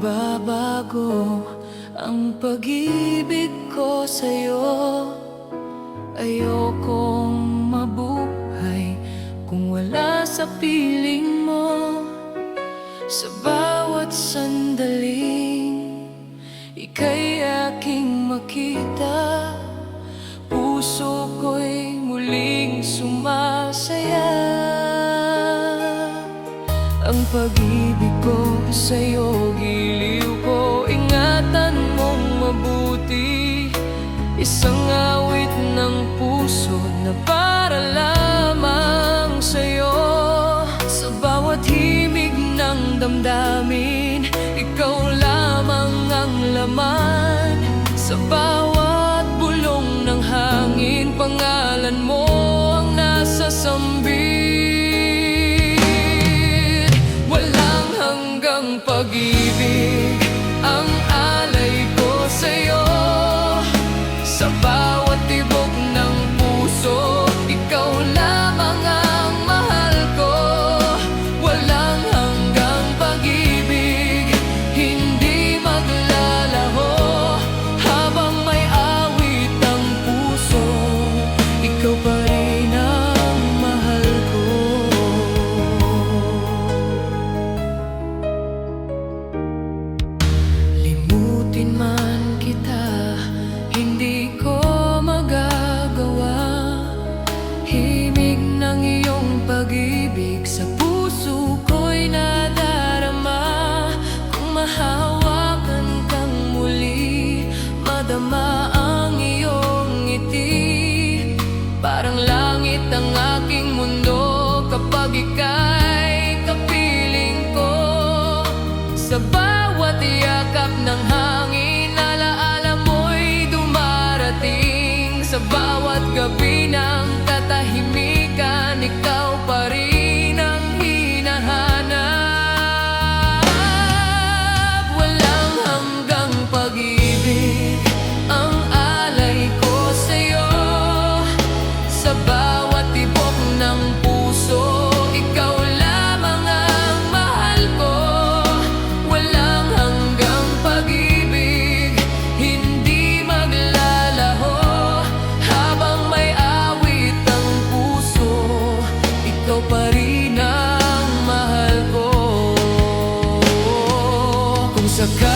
magbabago ang pag-ibig ko sa'yo. Ayokong mabuhay kung wala sa piling mo. Sa bawat sandaling ika'y aking makita, puso ko'y muling sumasaya. Ang pag-ibig ko sa'yo, giliw ko, ingatan mong mabuti. Isang awit ng puso na para lamang sa'yo. Sa bawat himig ng damdamin, ikaw lamang ang laman. Sa bawat bulong ng hangin, pangalan mo ang nasa sambit. Walang hanggang pag-ibig ang alay ko sa'yo. Sa bawat tibok ng puso, ikaw lamang ang mahal ko. Walang hanggang pag-ibig, hindi maglalaho. Habang may awit ang puso, ikaw pa rin ang mahal ko. Limutin man kita, hindi ko magagawa. Himig ng iyong pag-ibig sa puso ko'y nadarama. Kung mahawakan kang muli, madama ang iyong ngiti. Parang langit ang aking mundo kapag ika'y kapiling ko. Sa bawat yakap ng hangin, alaala mo'y dumarating. Sa bawat gabi ng katahimikan, ikaw pa rin ang hinahanap. Walang hanggang pag-ibig ang alay ko sa'yo. Sa bawat tibok ng puso, ikaw lamang ang mahal ko. Walang hanggang pag-ibig, hindi maglalaho. Habang may awit ang puso, ikaw pa rin ang mahal ko. Kung sakali